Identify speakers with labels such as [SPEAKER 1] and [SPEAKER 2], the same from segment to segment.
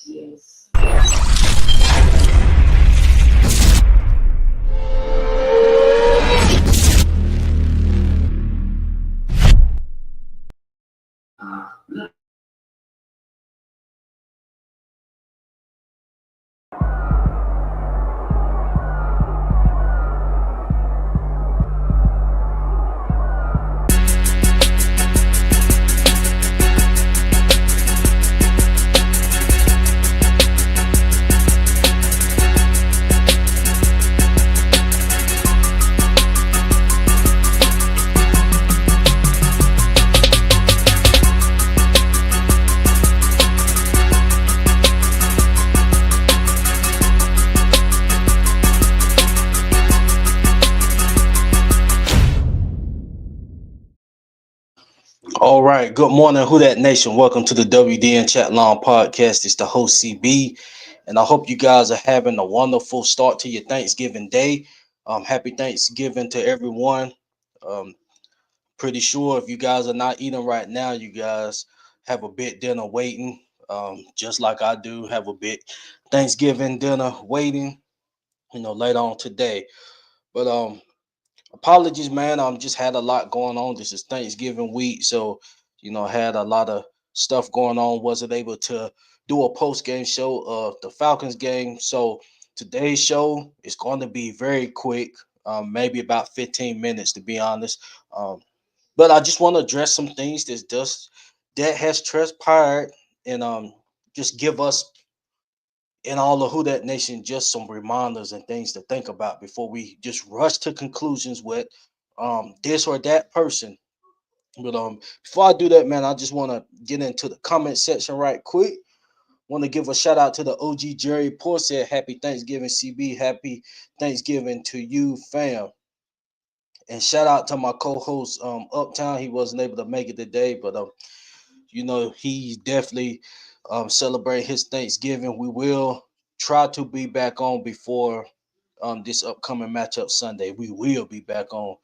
[SPEAKER 1] Yes.
[SPEAKER 2] All right. Good morning, Who That Nation. Welcome to the WDN Chat Long Podcast. It's the host CB, and I hope you guys are having a wonderful start to your Thanksgiving day. Happy Thanksgiving to everyone. Um, Pretty sure if you guys are not eating right now, you guys have a big dinner waiting. Just like I do, have a big Thanksgiving dinner waiting. Later on today. But apologies, man. Just had a lot going on. This is Thanksgiving week, so had a lot of stuff going on. Wasn't able to do a post game show of the Falcons game. So today's show is going to be very quick, maybe about 15 minutes to be honest. But I just want to address some things that has transpired and just give us and all of Who That Nation just some reminders and things to think about before we just rush to conclusions with this or that person. But before I do that, man, I just want to get into the comment section right quick. Want to give a shout out to the OG Jerry Poor said, "Happy Thanksgiving, CB. Happy Thanksgiving to you, fam." And shout out to my co-host Uptown. He wasn't able to make it today, but he's definitely celebrating his Thanksgiving. We will try to be back on before this upcoming matchup Sunday. We will be back on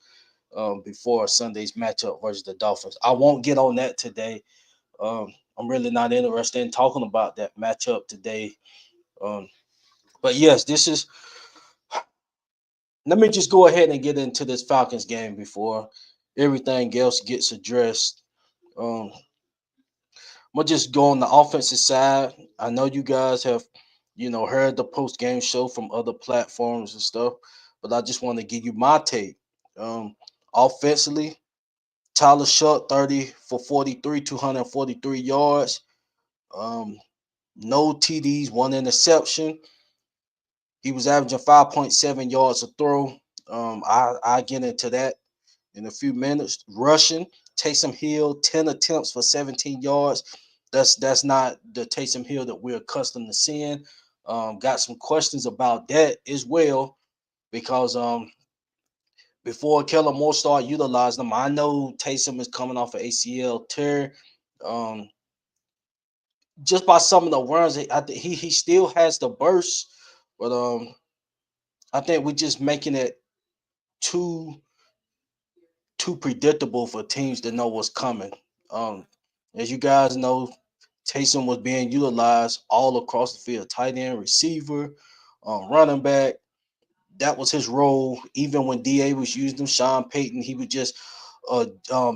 [SPEAKER 2] before Sunday's matchup versus the Dolphins. I won't get on that today. I'm really not interested in talking about that matchup today. Um, but yes, this is. Let me just go ahead and get into this Falcons game before everything else gets addressed. Um, I'm gonna just go on the offensive side. I know you guys have, heard the post game show from other platforms and stuff, but I just want to give you my take. Um, Offensively, Tyler Shutt, 30 for 43, 243 yards. Um, no TDs, one interception. He was averaging 5.7 yards a throw. I get into that in a few minutes. Rushing, Taysom Hill, 10 attempts for 17 yards. That's not the Taysom Hill that we're accustomed to seeing. Got some questions about that as well because before Kellen Moore started utilizing them, I know Taysom is coming off an ACL tear. Um, just by some of the runs, I think he still has the burst, but I think we're just making it too too predictable for teams to know what's coming. Um, as you guys know, Taysom was being utilized all across the field, tight end, receiver, running back. That was his role. Even when DA was using him, Sean Payton, he was just a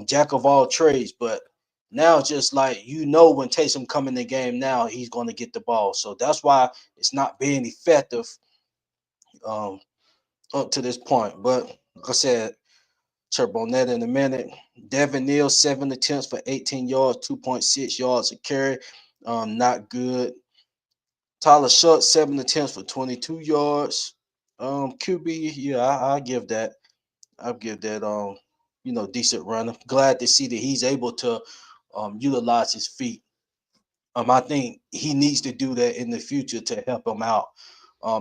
[SPEAKER 2] jack of all trades. But now, just like when Taysom come in the game, now he's going to get the ball. So that's why it's not being effective um, up to this point. But like I said, Turbo Net in a minute. Devin Neal, 7 attempts for 18 yards, 2.6 yards a carry. Not good. Tyler Schultz, 7 attempts for 22 yards. QB, yeah, I give that. I'll give that decent runner. Glad to see that he's able to utilize his feet. I think he needs to do that in the future to help him out.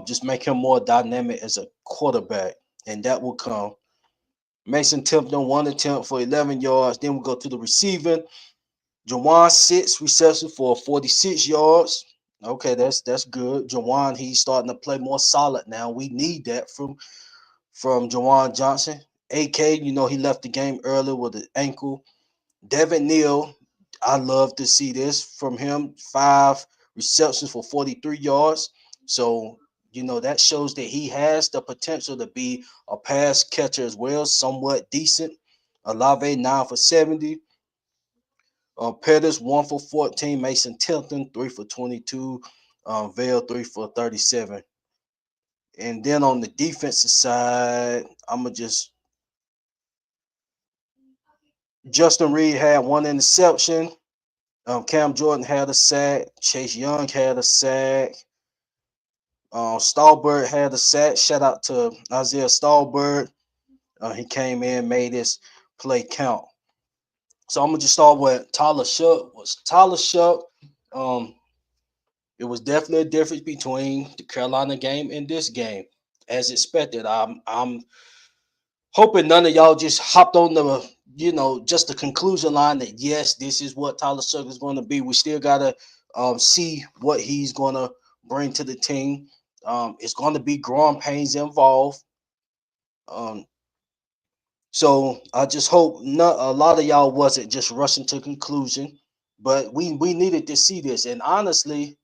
[SPEAKER 2] Just make him more dynamic as a quarterback, and that will come. Mason Tipton, 1 attempt for 11 yards. Then we go to the receiving. Jawan, 6 receptions for 46 yards. Okay, that's good. Jawan, he's starting to play more solid now. We need that from Jawan Johnson. AK, he left the game early with an ankle. Devin Neal, I love to see this from him. 5 receptions for 43 yards. So, that shows that he has the potential to be a pass catcher as well, somewhat decent. Olave 9 for 70. Pettis 1 for 14. Mason Tilton 3 for 22. Vale 3 for 37. And then on the defensive side, I'm gonna just Justin Reed had one interception. Cam Jordan had a sack. Chase Young had a sack. Stallbird had a sack. Shout out to Isaiah Stallbird. He came in, made his play count. So I'm gonna just start with Tyler Shuck. Tyler Shuck? Um, it was definitely a difference between the Carolina game and this game, as expected. I'm hoping none of y'all just hopped on just the conclusion line that yes, this is what Tyler Shuck is going to be. We still gotta see what he's going to bring to the team. It's going to be growing pains involved. Um, so I just hope not a lot of y'all wasn't just rushing to conclusion, but we needed to see this. And honestly,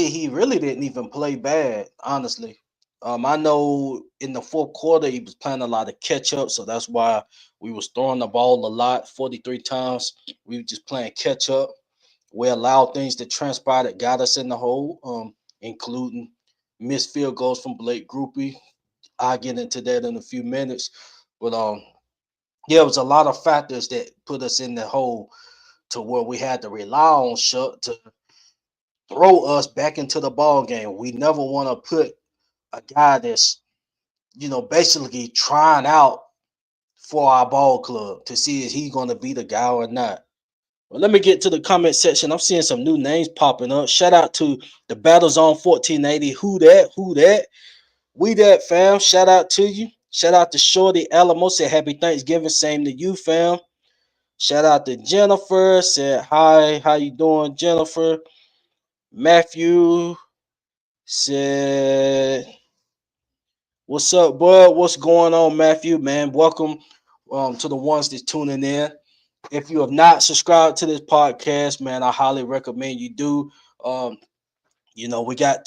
[SPEAKER 2] he really didn't even play bad. Honestly, I know in the fourth quarter he was playing a lot of catch up, so that's why we was throwing the ball a lot, 43 times. We were just playing catch up. We allowed things to transpire that got us in the hole, including missed field goals from Blake Groupie. I'll get into that in a few minutes, but yeah, it was a lot of factors that put us in the hole to where we had to rely on Shuck to throw us back into the ball game. We never want to put a guy that's basically trying out for our ball club to see if he's going to be the guy or not. Well, let me get to the comment section. I'm seeing some new names popping up. Shout out to the Battle Zone 1480. Who that? Who that? We that, fam. Shout out to you. Shout out to Shorty Alamo. Said happy Thanksgiving. Same to you, fam. Shout out to Jennifer. Said hi. How you doing, Jennifer? Matthew said, "What's up, bud? What's going on, Matthew? Man, welcome to the ones that's tuning in. If you have not subscribed to this podcast, man, I highly recommend you do. Um, we got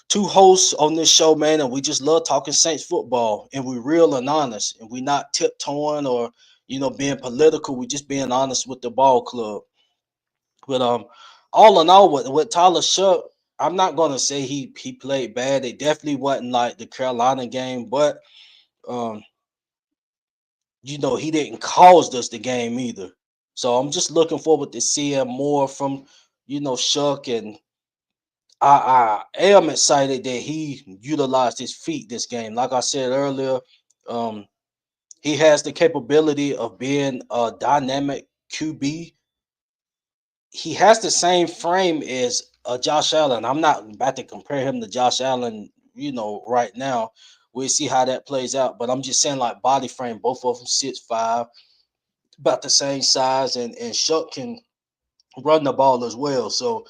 [SPEAKER 2] two hosts on this show, man, and we just love talking Saints football, and we real and honest, and we not tiptoeing or being political. We just being honest with the ball club. But all in all, with Tyler Shuck, I'm not gonna say he played bad. It definitely wasn't like the Carolina game, but um, he didn't cause us the game either. So I'm just looking forward to seeing more from Shuck, and I am excited that he utilized his feet this game. Like I said earlier, um, he has the capability of being a dynamic QB. He has the same frame as Josh Allen. I'm not about to compare him to Josh Allen, right now. We'll see how that plays out. But I'm just saying, like body frame, both of them 6'5", about the same size, and Shuck can run the ball as well. So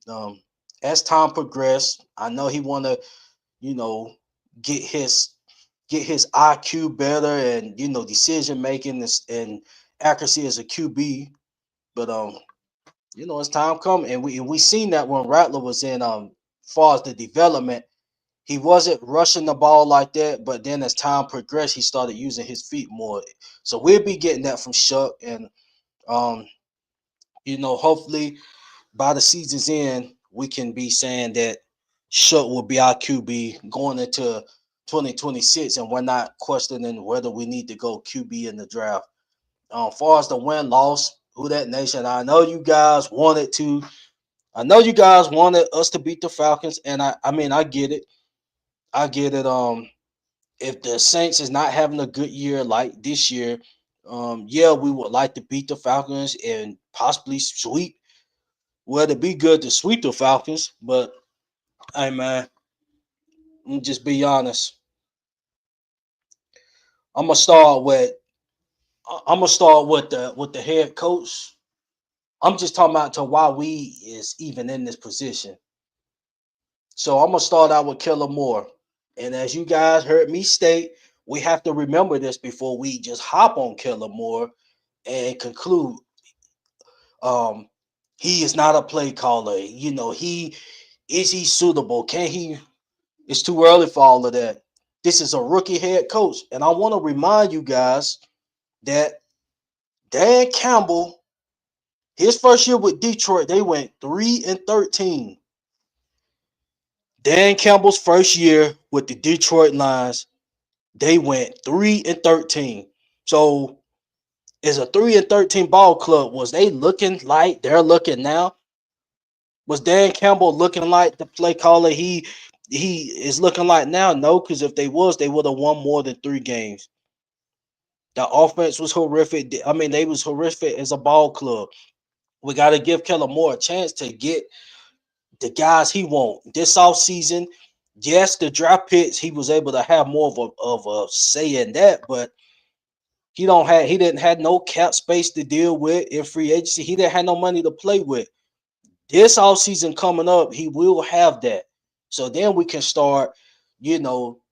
[SPEAKER 2] um, as time progressed, I know he want to, you know, get his IQ better and decision making and accuracy as a QB. But as time come, and we seen that when Rattler was in far as the development, he wasn't rushing the ball like that. But then as time progressed, he started using his feet more. So we'll be getting that from Shuck, and um, hopefully by the season's end, we can be saying that Shuck will be our QB going into 2026, and we're not questioning whether we need to go QB in the draft. Far as the win loss, who that nation? I know you guys wanted us to beat the Falcons, and I mean I get it. I get it. If the Saints is not having a good year like this year, yeah, we would like to beat the Falcons and possibly sweep. Well, it'd be good to sweep the Falcons, but hey man, just be honest. I'm gonna start with the head coach. I'm just talking about to why we is even in this position. So I'm gonna start out with Killer Moore. And as you guys heard me state, we have to remember this before we just hop on Killer Moore and conclude. Um, He is not a play caller. He suitable? Can he? It's too early for all of that. This is a rookie head coach, and I want to remind you guys that Dan Campbell, his first year with Detroit, they went 3-13. Dan Campbell's first year with the Detroit Lions, they went 3-13. So, as a 3-13 ball club, was they looking like they're looking now? Was Dan Campbell looking like the play caller he is looking like now? No, because if they was, they would have won more than 3 games. The offense was horrific. I mean, they was horrific as a ball club. We got to give Kellen Moore a chance to get the guys he want this offseason. Yes, the draft picks, he was able to have more of a say in that, but he didn't have no cap space to deal with in free agency. He didn't have no money to play with. This offseason coming up, he will have that. So then we can start,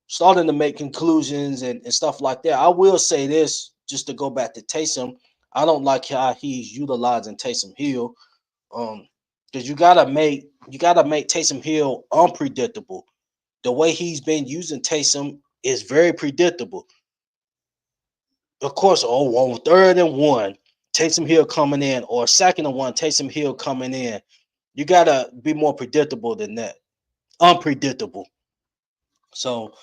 [SPEAKER 2] starting to make conclusions and stuff like that. I will say this, just to go back to Taysom. I don't like how he's utilizing Taysom Hill. Because you gotta make Taysom Hill unpredictable. The way he's been using Taysom is very predictable. Of course, on 3rd and 1, Taysom Hill coming in, or 2nd and 1, Taysom Hill coming in. You gotta be more predictable than that. Unpredictable. So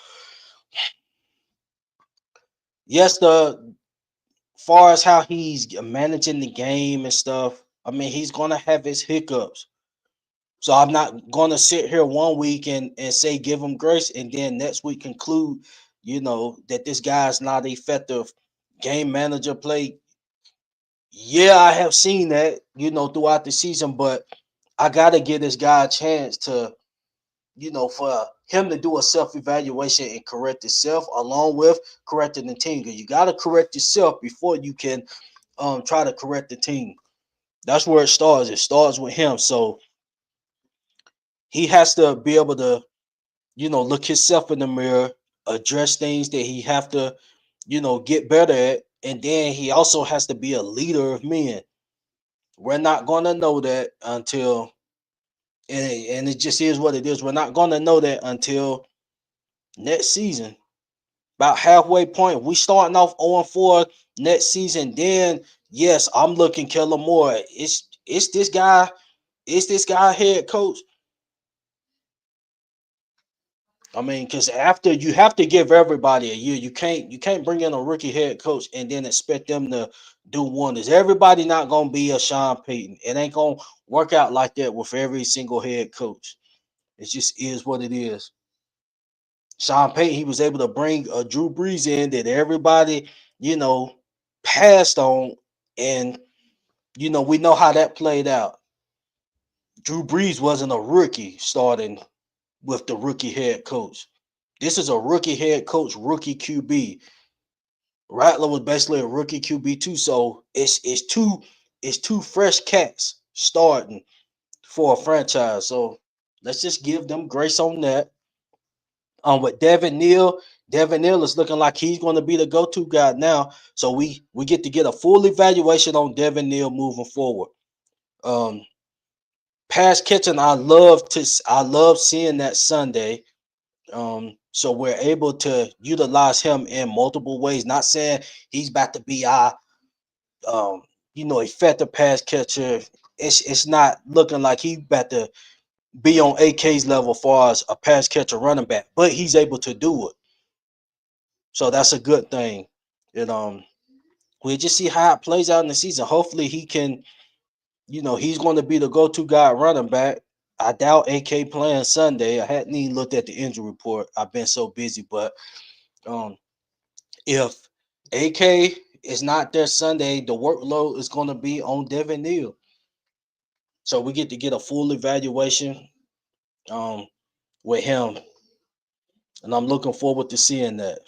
[SPEAKER 2] yes, the far as how he's managing the game and stuff, I mean he's gonna have his hiccups. So I'm not gonna sit here one week and say give him grace, and then next week conclude, that this guy's not effective game manager play. Yeah, I have seen that, throughout the season, but I gotta give this guy a chance to, for him to do a self-evaluation and correct himself along with correcting the team. Because you gotta correct yourself before you can try to correct the team. That's where it starts. It starts with him. So he has to be able to, look himself in the mirror, address things that he have to, get better at. And then he also has to be a leader of men. We're not gonna know that until and it just is what it is. We're not gonna know that until next season. About halfway point. We starting off 0-4 next season. Then yes, I'm looking Kellen Moore. It's this guy, head coach. I mean, because after you have to give everybody a year, you can't bring in a rookie head coach and then expect them to do wonders. Everybody not gonna be a Sean Payton. It ain't gonna work out like that with every single head coach. It just is what it is. Sean Payton, he was able to bring a Drew Brees in that everybody, you know, passed on, and we know how that played out. Drew Brees wasn't a rookie starting with the rookie head coach. This is a rookie head coach, rookie QB. Rattler was basically a rookie QB too, so it's two fresh cats starting for a franchise. So let's just give them grace on that. With Devin Neal is looking like he's going to be the go-to guy now. So we get a full evaluation on Devin Neal moving forward. Um, Pass catching, I love seeing that Sunday. So we're able to utilize him in multiple ways. Not saying he's about to be our effective pass catcher. It's not looking like he's about to be on AK's level as far as a pass catcher running back, but he's able to do it. So that's a good thing. And we'll just see how it plays out in the season. Hopefully he can, he's going to be the go-to guy running back. I doubt AK playing Sunday. I hadn't even looked at the injury report. I've been so busy, but um, if AK is not there Sunday, the workload is going to be on Devin Neal. So we get a full evaluation um, with him, and I'm looking forward to seeing that.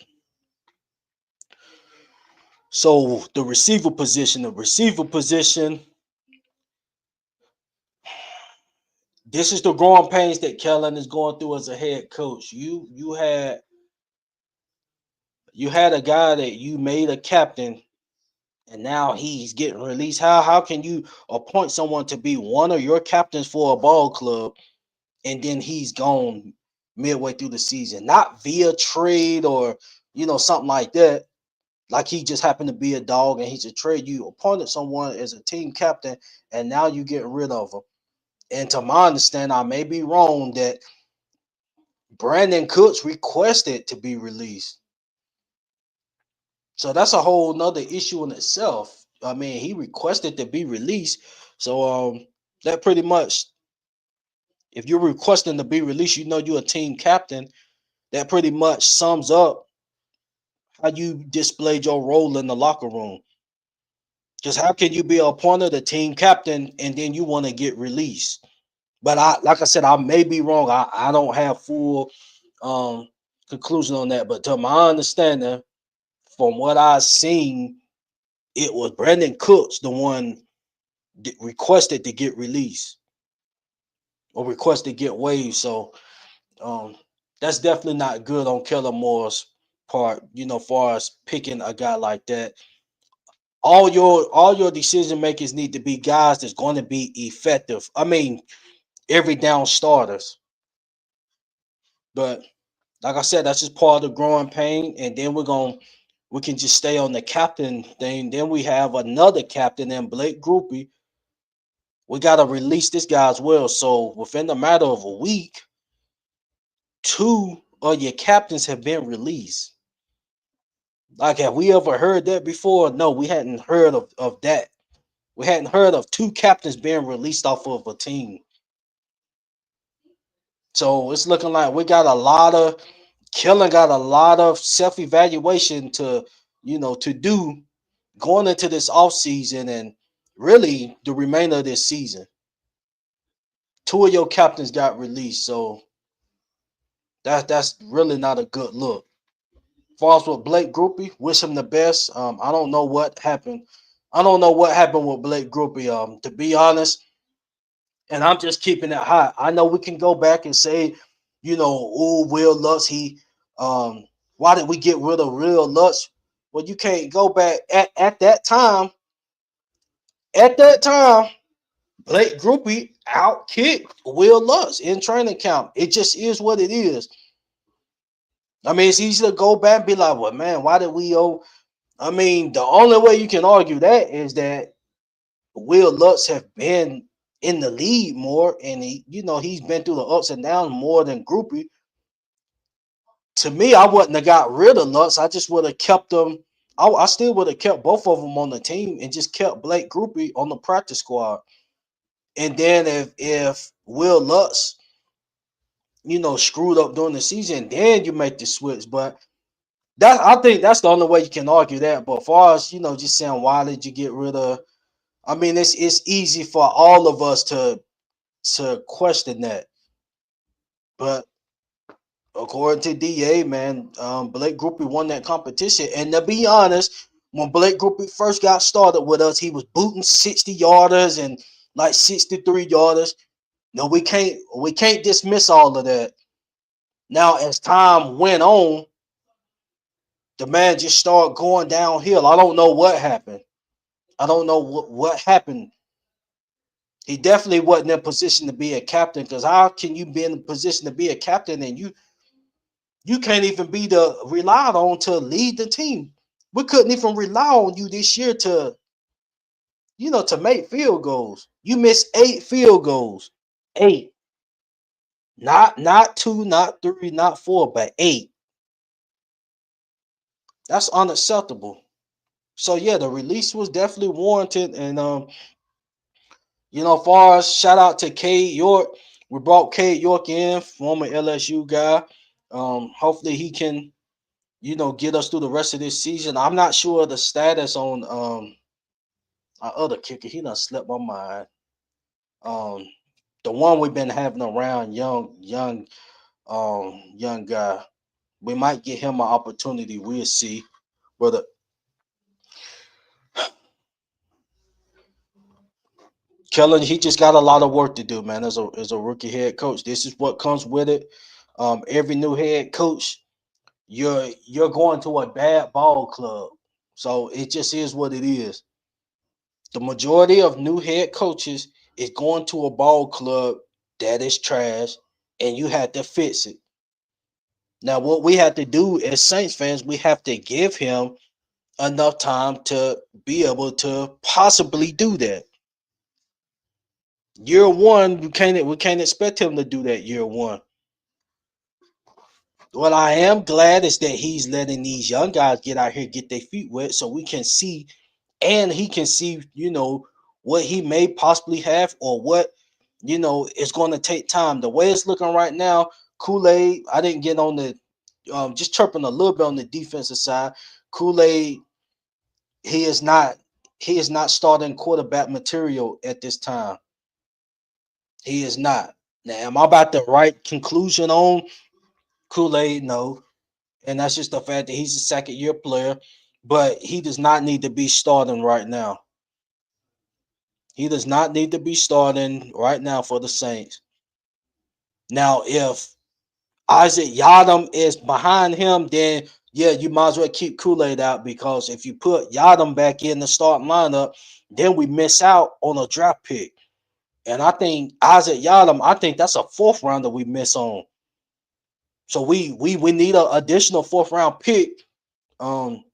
[SPEAKER 2] So the receiver position, this is the growing pains that Kellen is going through as a head coach. You had a guy that you made a captain, and now he's getting released. How can you appoint someone to be one of your captains for a ball club, and then he's gone midway through the season, not via trade or something like that. Like he just happened to be a dog and he's a trade. You appointed someone as a team captain, and now you get rid of him. And to my understanding, I may be wrong that Brandon Cooks requested to be released. So that's a whole nother issue in itself. I mean, he requested to be released. So that pretty much, if you're requesting to be released, you're a team captain. That pretty much sums up how you displayed your role in the locker room. Because how can you be appointed a team captain and then you want to get released? But like I said, I may be wrong. I don't have full um conclusion on that. But to my understanding, from what I've seen, it was Brandon Cooks the one requested to get released or requested to get waived. So um that's definitely not good on Kellen Moore's part, far as picking a guy like that. All your decision makers need to be guys that's going to be effective. I mean, every down starters. But like I said, that's just part of the growing pain. And then we can just stay on the captain thing. Then we have another captain in Blake Groupie. We gotta release this guy as well. So within the matter of a week, two of your captains have been released. Like, have we ever heard that before? No, we hadn't heard of that. We hadn't heard of two captains being released off of a team. So it's looking like we got a lot of Kellen got a lot of self-evaluation to do going into this off season and really the remainder of this season. Two of your captains got released, so that's really not a good look. Falls with Blake Groupie, wish him the best. I don't know what happened. I don't know what happened with Blake Groupie. To be honest, and I'm just keeping it hot. I know we can go back and say, oh, Will Lutz, um, why did we get rid of Will Lutz? Well, you can't go back at that time. At that time, Blake Groupie outkicked Will Lutz in training camp. It just is what it is. I mean, it's easy to go back and be like, well, man, why did we owe? I mean, the only way you can argue that is that Will Lutz have been in the lead more, and he's been through the ups and downs more than Groupie. To me, I wouldn't have got rid of Lutz. I just would have kept them. I still would have kept both of them on the team and just kept Blake Groupie on the practice squad. And then if Will Lutz, screwed up during the season, then you make the switch. But I think that's the only way you can argue that. But as far as just saying why did you get rid of? I mean, it's easy for all of us to question that. But according to DA, man, Blake Groupie won that competition. And to be honest, when Blake Groupie first got started with us, he was booting 60 yarders and like 63 yarders. No, we can't dismiss all of that. Now, as time went on, the man just started going downhill. I don't know what happened. I don't know what happened. He definitely wasn't in a position to be a captain, because how can you be in a position to be a captain and you can't even be relied on to lead the team? We couldn't even rely on you this year to make field goals. You missed 8 field goals. 8. Not 2, not 3, not 4, but 8. That's unacceptable. So yeah, the release was definitely warranted. And far as shout out to Cade York. We brought Cade York in, former LSU guy. Hopefully he can, get us through the rest of this season. I'm not sure the status on our other kicker. He done slipped my mind. Um, the one we've been having around, young guy. We might get him an opportunity. We'll see. Whether Kellen, he just got a lot of work to do, man. As a rookie head coach, this is what comes with it. Every new head coach, you're going to a bad ball club, so it just is what it is. The majority of new head coaches is going to a ball club that is trash, and you have to fix it. Now, what we have to do as Saints fans, we have to give him enough time to be able to possibly do that. Year one, we can't expect him to do that year one. What I am glad is that he's letting these young guys get out here, get their feet wet, so we can see, and he can see, what he may possibly have, or what, it's going to take time. The way it's looking right now, Kool-Aid, I didn't get on the, just chirping a little bit on the defensive side. Kool-Aid, he is not, he is not starting quarterback material at this time. He is not. Now, am I about the right conclusion on Kool-Aid? No. And that's just the fact that he's a second year player, but he does not need to be starting right now. He does not need to be starting right now for the Saints. Now, if Isaac Yadam is behind him, then yeah, you might as well keep Kool-Aid out, because if you put Yadam back in the starting lineup, then we miss out on a draft pick. And I think Isaac Yadam, I think that's a fourth rounder we miss on. So we need an additional fourth round pick. Um,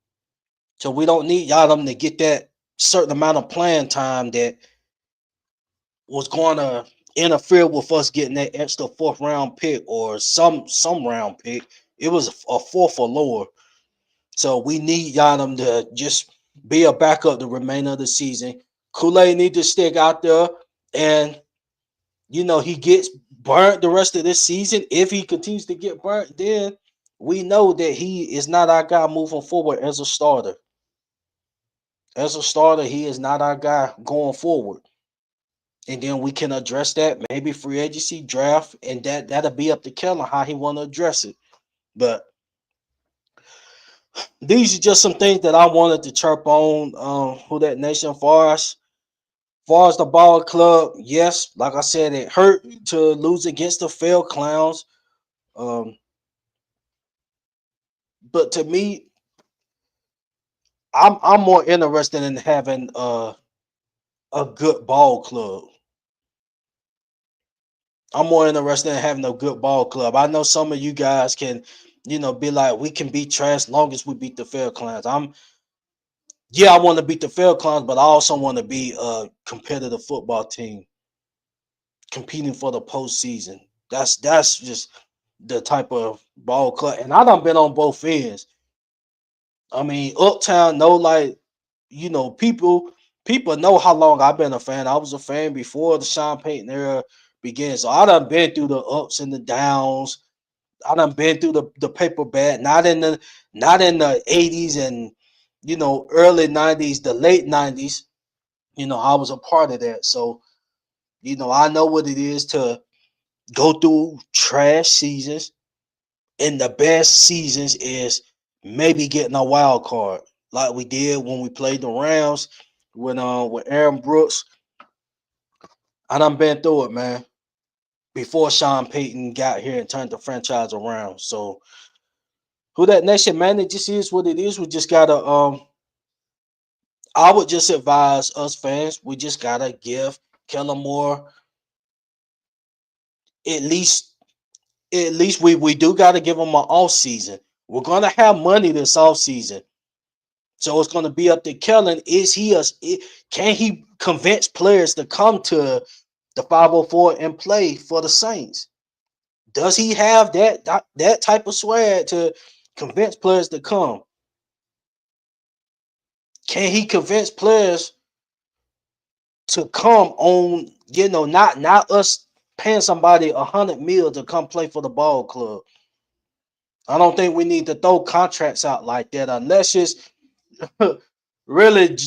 [SPEAKER 2] so we don't need Yadam to get that certain amount of playing time that was going to interfere with us getting that extra fourth round pick, or some round pick. It was a fourth or lower. So we need Yadam to just be a backup the remainder of the season. Kool-Aid need to stick out there, and he gets burnt the rest of this season. If he continues to get burnt, then we know that he is not our guy moving forward as a starter. As a starter, he is not our guy going forward. And then we can address that, maybe free agency, draft, and that'll be up to Kellen how he want to address it. But these are just some things that I wanted to chirp on. Who that nation far as the ball club, yes, like I said, it hurt to lose against the failed clowns. Um, but to me, I'm more interested in having a good ball club. I'm more interested in having a good ball club. I know some of you guys can, be like, we can beat trash long as we beat the fair clowns. Yeah, I want to beat the fair clowns, but I also want to be a competitive football team competing for the postseason. That's just the type of ball club, and I done been on both ends. I mean, Uptown, no, like, people know how long I've been a fan. I was a fan before the Sean Payton era began. So I done been through the ups and the downs. I done been through the paper bag, not in the 80s and early 90s, the late 90s. I was a part of that. So, I know what it is to go through trash seasons, and the best seasons is maybe getting a wild card, like we did when we played the Rams with Aaron Brooks. I done been through it, man. Before Sean Payton got here and turned the franchise around. So who that nation, man, it just is what it is. We just gotta I would just advise us fans, we just gotta give Kellen Moore at least we do gotta give him an off season. We're gonna have money this off season. So it's going to be up to Kellen. Can he convince players to come to the 504 and play for the Saints? Does he have that type of swag to convince players to come? Can he convince players to come on? Not us paying somebody 100 mil to come play for the ball club. I don't think we need to throw contracts out like that unless it's really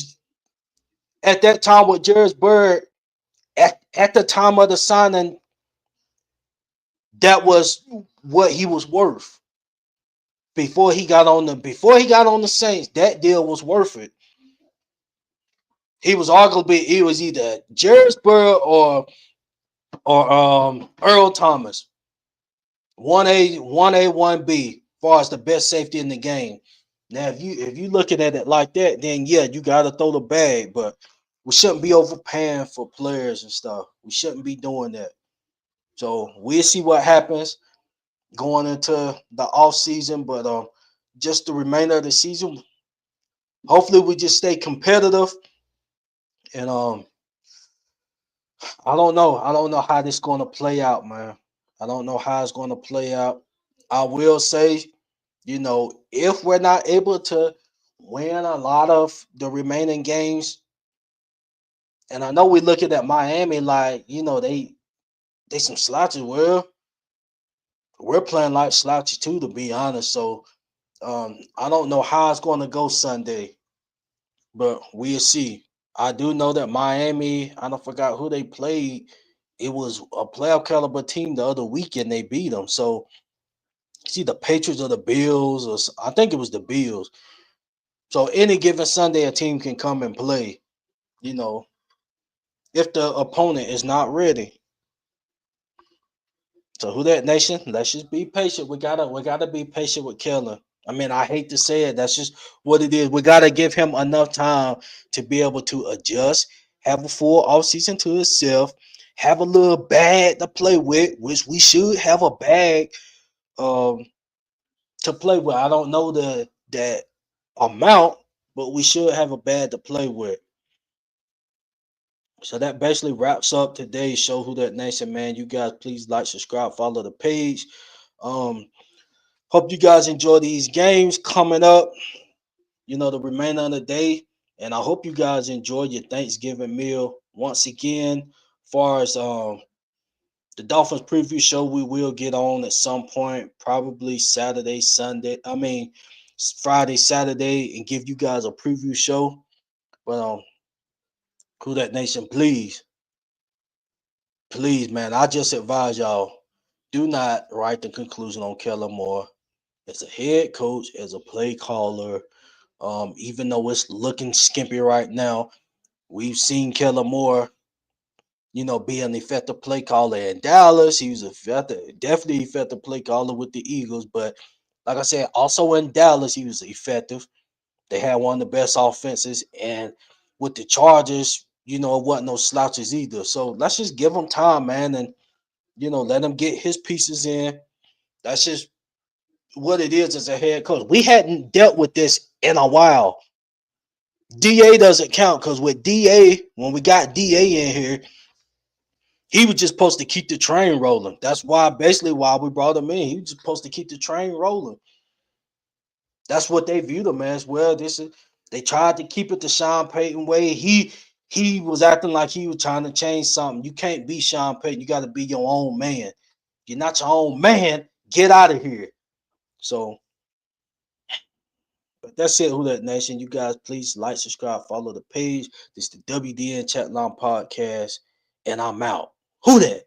[SPEAKER 2] at that time with Jairus Bird. At the time of the signing, that was what he was worth. Before he got on the Saints, that deal was worth it. He was either Jairus Bird or Earl Thomas. 1A, 1B, far as the best safety in the game. Now, if you looking at it like that, then yeah, you gotta throw the bag. But we shouldn't be overpaying for players and stuff. We shouldn't be doing that. So we'll see what happens going into the off season, but just the remainder of the season, hopefully we just stay competitive. And I don't know. I don't know how this is going to play out, man. I don't know how it's going to play out. I will say, if we're not able to win a lot of the remaining games, and I know we're looking at Miami like, they some slouches. Well, we're playing like slouches too, to be honest. So I don't know how it's going to go Sunday, but we'll see. I do know that Miami, I don't forgot who they played. It was a playoff caliber team the other weekend. They beat them. So see the Patriots or the Bills, I think it was the Bills. So any given Sunday, a team can come and play. You know, if the opponent is not ready. So who that nation? Let's just be patient. We gotta be patient with Kellen. I mean, I hate to say it. That's just what it is. We gotta give him enough time to be able to adjust, have a full offseason to himself, have a little bag to play with, which we should have a bag um to play with. I don't know that amount, but we should have a bag to play with. So that basically wraps up today's show. Who that nation, man? You guys, please like, subscribe, follow the page. Um, Hope you guys enjoy these games coming up. The remainder of the day, and I hope you guys enjoy your Thanksgiving meal. Once again, far as the Dolphins preview show, we will get on at some point, probably Saturday, Sunday. I mean, Friday, Saturday, and give you guys a preview show. But Who that nation, please, man, I just advise y'all, do not write the conclusion on Kellen Moore as a head coach, as a play caller. Even though it's looking skimpy right now, we've seen Kellen Moore, be an effective play caller in Dallas. He was definitely effective play caller with the Eagles. But like I said, also in Dallas, he was effective. They had one of the best offenses, and with the Chargers, it wasn't no slouches either. So let's just give him time, man, and let him get his pieces in. That's just what it is as a head coach. We hadn't dealt with this in a while. DA doesn't count because with DA, when we got DA in here, he was just supposed to keep the train rolling. That's why we brought him in. He was just supposed to keep the train rolling. That's what they viewed him as. Well, they tried to keep it the Sean Payton way. He was acting like he was trying to change something. You can't be Sean Payton. You got to be your own man. You're not your own man. Get out of here. So, but that's it, Who That Nation. You guys, please like, subscribe, follow the page. This is the WDN Chat Line Podcast, and I'm out. Who that?